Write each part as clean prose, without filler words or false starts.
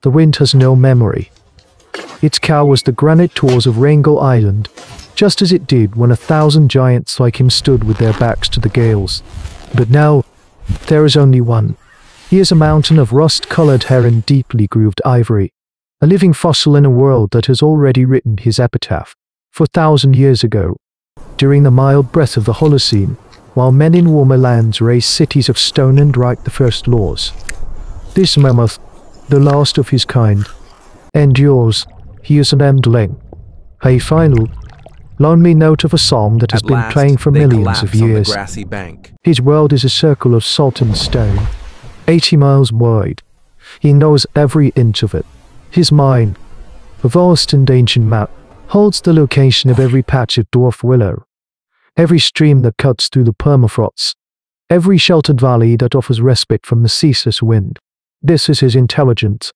The wind has no memory. It scours the granite tors of Wrangel Island, just as it did when 1,000 giants like him stood with their backs to the gales. But now, there is only one. He is a mountain of rust-colored hair and deeply grooved ivory, a living fossil in a world that has already written his epitaph. 4,000 years ago, during the mild breath of the Holocene, while men in warmer lands raised cities of stone and write the first laws, this mammoth, the last of his kind, endures. He is an endling, a final, lonely note of a song that has been playing for millions of years. His world is a circle of salt and stone, 80 miles wide. He knows every inch of it. His mind, a vast and ancient map, holds the location of every patch of dwarf willow, every stream that cuts through the permafrost, every sheltered valley that offers respite from the ceaseless wind. This is his intelligence,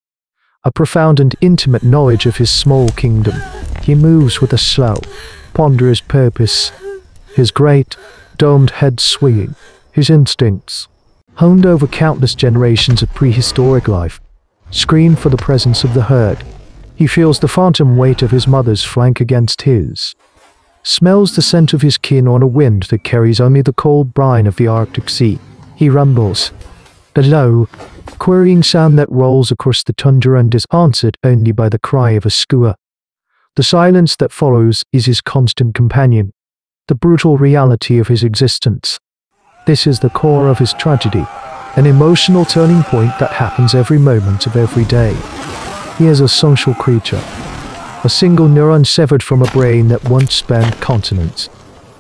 a profound and intimate knowledge of his small kingdom. He moves with a slow, ponderous purpose, his great, domed head swinging, his instincts, honed over countless generations of prehistoric life, scream for the presence of the herd. He feels the phantom weight of his mother's flank against his, smells the scent of his kin on a wind that carries only the cold brine of the Arctic Sea. He rumbles, a low, querying sound that rolls across the tundra and is answered only by the cry of a skua. The silence that follows is his constant companion, the brutal reality of his existence. This is the core of his tragedy, an emotional turning point that happens every moment of every day. He is a social creature, a single neuron severed from a brain that once spanned continents.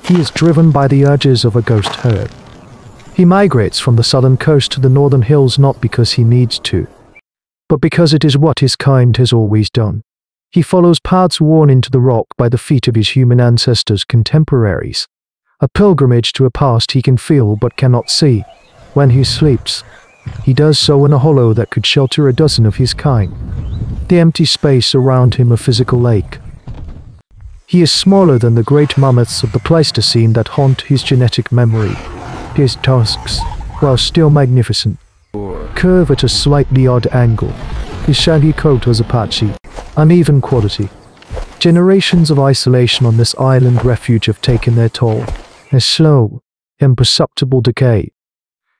He is driven by the urges of a ghost herd. He migrates from the southern coast to the northern hills not because he needs to, but because it is what his kind has always done. He follows paths worn into the rock by the feet of his human ancestors' contemporaries, a pilgrimage to a past he can feel but cannot see. When he sleeps, he does so in a hollow that could shelter a dozen of his kind, the empty space around him a physical lake. He is smaller than the great mammoths of the Pleistocene that haunt his genetic memory. His tusks, while still magnificent, curve at a slightly odd angle. His shaggy coat was a patchy, uneven quality. Generations of isolation on this island refuge have taken their toll. A slow, imperceptible decay.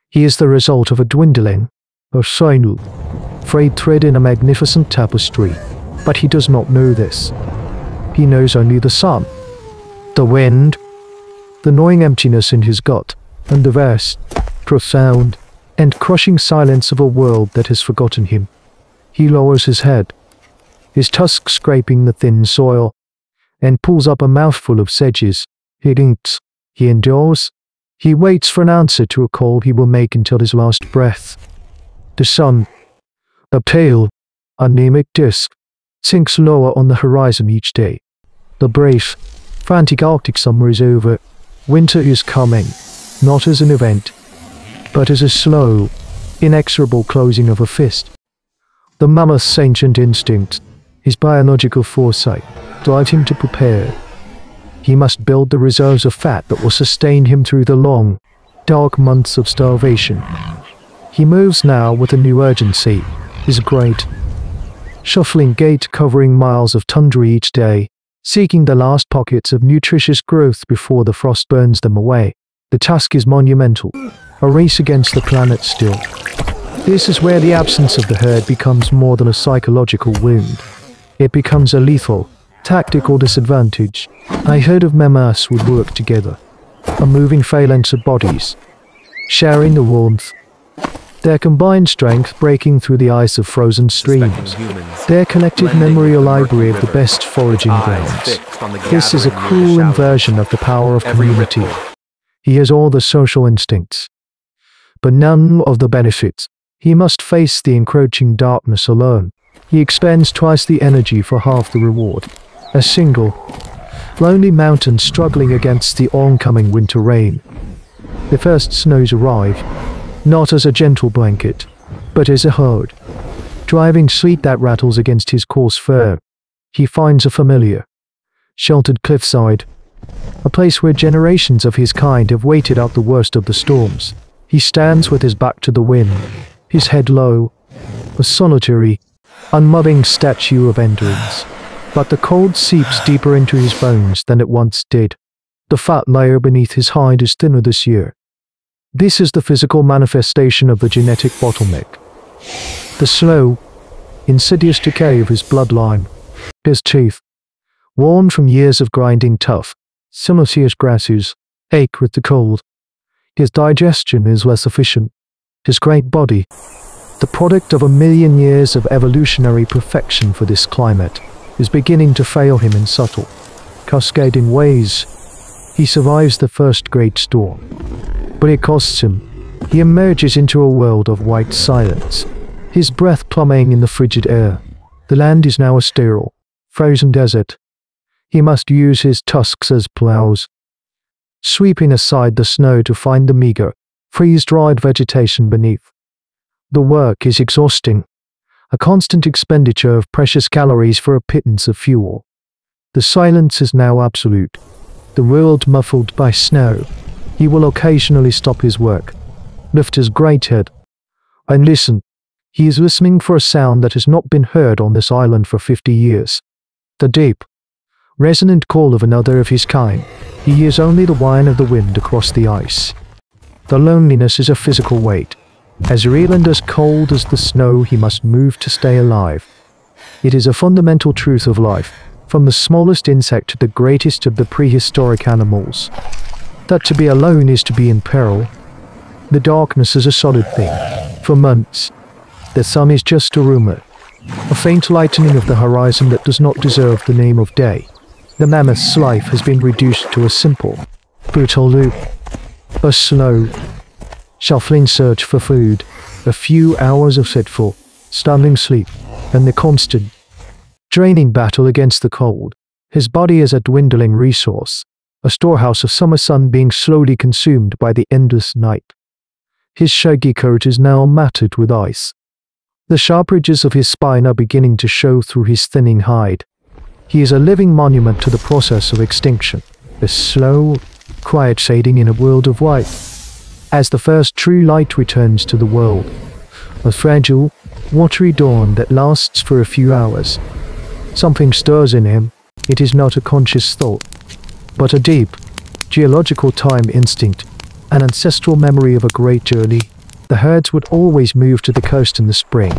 He is the result of a dwindling, a final, frayed thread in a magnificent tapestry, but he does not know this. He knows only the sun, the wind, the gnawing emptiness in his gut, and the vast, profound, and crushing silence of a world that has forgotten him. He lowers his head, his tusks scraping the thin soil, and pulls up a mouthful of sedges. He eats, he endures, he waits for an answer to a call he will make until his last breath. The sun, a pale, anemic disk, sinks lower on the horizon each day. The brave, frantic Arctic summer is over. Winter is coming. Not as an event, but as a slow, inexorable closing of a fist. The mammoth's ancient instinct, his biological foresight, drive him to prepare. He must build the reserves of fat that will sustain him through the long, dark months of starvation. He moves now with a new urgency, his great, shuffling gait covering miles of tundra each day, seeking the last pockets of nutritious growth before the frost burns them away. The task is monumental, a race against the planet still. This is where the absence of the herd becomes more than a psychological wound. It becomes a lethal, tactical disadvantage. A herd of Mammuthus would work together, a moving phalanx of bodies, sharing the warmth, their combined strength breaking through the ice of frozen streams, their collective memory a library of the best foraging grounds. This is a cruel inversion of the power of community. He has all the social instincts, but none of the benefits. He must face the encroaching darkness alone. He expends twice the energy for half the reward. A single, lonely mountain struggling against the oncoming winter rain. The first snows arrive, not as a gentle blanket, but as a horde, driving sleet that rattles against his coarse fur. He finds a familiar, sheltered cliffside, a place where generations of his kind have waited out the worst of the storms. He stands with his back to the wind, his head low, a solitary, unmoving statue of endurance. But the cold seeps deeper into his bones than it once did. The fat layer beneath his hide is thinner this year. This is the physical manifestation of the genetic bottleneck. The slow, insidious decay of his bloodline. His teeth, worn from years of grinding tough, siliceous grasses, ache with the cold. His digestion is less efficient. His great body, the product of 1,000,000 years of evolutionary perfection for this climate, is beginning to fail him in subtle, cascading ways. He survives the first great storm, but it costs him. He emerges into a world of white silence, his breath plumbing in the frigid air. The land is now a sterile, frozen desert. He must use his tusks as plows, sweeping aside the snow to find the meager, freeze-dried vegetation beneath. The work is exhausting, a constant expenditure of precious calories for a pittance of fuel. The silence is now absolute, the world muffled by snow. He will occasionally stop his work, lift his great head, and listen. He is listening for a sound that has not been heard on this island for 50 years. The deep, resonant call of another of his kind. He hears only the whine of the wind across the ice. The loneliness is a physical weight. As real and as cold as the snow, he must move to stay alive. It is a fundamental truth of life, from the smallest insect to the greatest of the prehistoric animals, that to be alone is to be in peril. The darkness is a solid thing. For months, the sun is just a rumor, a faint lightening of the horizon that does not deserve the name of day. The mammoth's life has been reduced to a simple, brutal loop. A slow, shuffling search for food, a few hours of fitful, stunning sleep, and the constant, draining battle against the cold. His body is a dwindling resource, a storehouse of summer sun being slowly consumed by the endless night. His shaggy coat is now matted with ice. The sharp ridges of his spine are beginning to show through his thinning hide. He is a living monument to the process of extinction, a slow, quiet shading in a world of white. As the first true light returns to the world, a fragile, watery dawn that lasts for a few hours. Something stirs in him. It is not a conscious thought, but a deep, geological time instinct, an ancestral memory of a great journey. The herds would always move to the coast in the spring,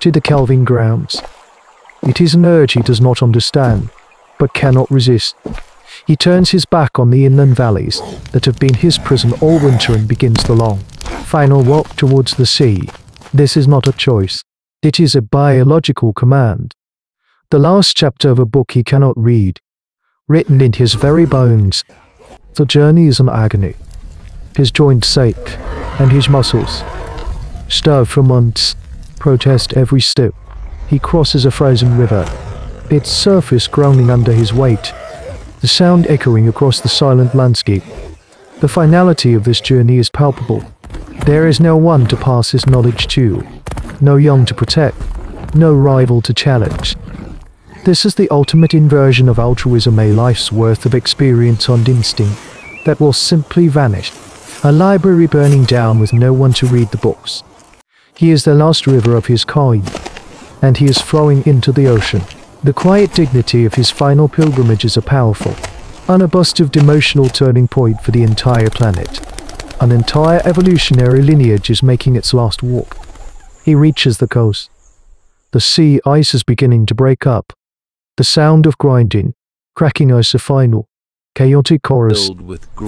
to the calving grounds. It is an urge he does not understand, but cannot resist. He turns his back on the inland valleys that have been his prison all winter and begins the long, final walk towards the sea. This is not a choice. It is a biological command. The last chapter of a book he cannot read, written in his very bones. The journey is an agony. His joints ache, and his muscles, starved for months, protest every step. He crosses a frozen river, its surface groaning under his weight, the sound echoing across the silent landscape. The finality of this journey is palpable. There is no one to pass his knowledge to, no young to protect, no rival to challenge. This is the ultimate inversion of altruism, a life's worth of experience and instinct that will simply vanish. A library burning down with no one to read the books. He is the last river of his kind, and he is flowing into the ocean. The quiet dignity of his final pilgrimage is a powerful, unobstructed emotional turning point for the entire planet. An entire evolutionary lineage is making its last walk. He reaches the coast. The sea ice is beginning to break up. The sound of grinding, cracking ice, a final, chaotic chorus.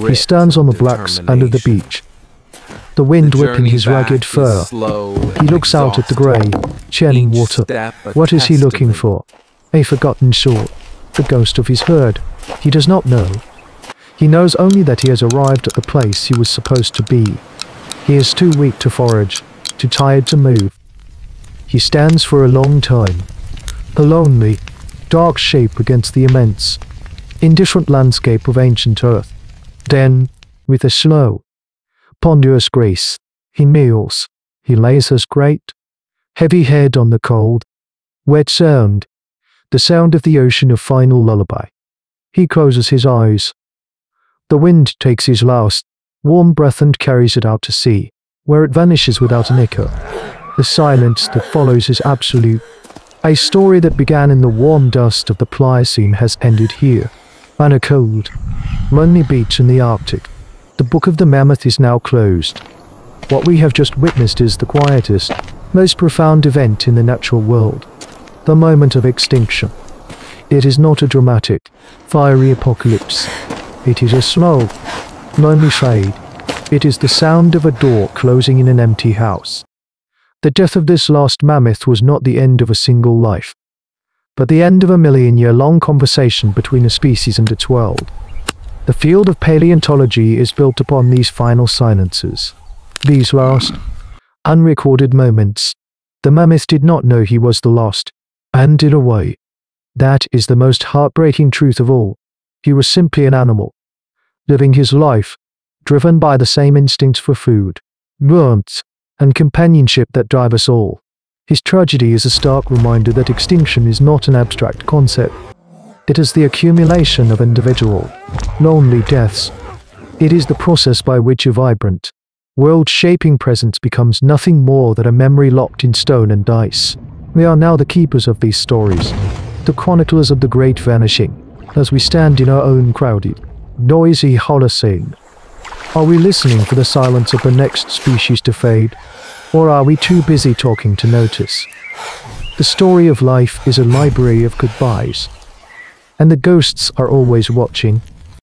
He stands on the black sand of the beach, the wind whipping his ragged fur. He looks out at the grey, churning water. What is he looking for? A forgotten shore, the ghost of his herd. He does not know. He knows only that he has arrived at the place he was supposed to be. He is too weak to forage, too tired to move. He stands for a long time, a lonely, dark shape against the immense, indifferent landscape of ancient earth. Then, with a slow, ponderous grace, he kneels. He lays his great, heavy head on the cold, wet sound, the sound of the ocean, of final lullaby. He closes his eyes. The wind takes his last, warm breath and carries it out to sea, where it vanishes without an echo. The silence that follows is absolute. A story that began in the warm dust of the Pliocene has ended here, on a cold, lonely beach in the Arctic. The book of the mammoth is now closed. What we have just witnessed is the quietest, most profound event in the natural world, the moment of extinction. It is not a dramatic, fiery apocalypse. It is a slow, lonely fade. It is the sound of a door closing in an empty house. The death of this last mammoth was not the end of a single life, but the end of a million-year-long conversation between a species and its world. The field of paleontology is built upon these final silences, these last, unrecorded moments. The mammoth did not know he was the last, and in a way, that is the most heartbreaking truth of all. He was simply an animal, living his life, driven by the same instincts for food, warmth, and companionship that drive us all. His tragedy is a stark reminder that extinction is not an abstract concept. It is the accumulation of individual, lonely deaths. It is the process by which a vibrant, world-shaping presence becomes nothing more than a memory locked in stone and ice. We are now the keepers of these stories, the chroniclers of the great vanishing, as we stand in our own crowded, noisy Holocene. Are we listening for the silence of the next species to fade, or are we too busy talking to notice? The story of life is a library of goodbyes, and the ghosts are always watching,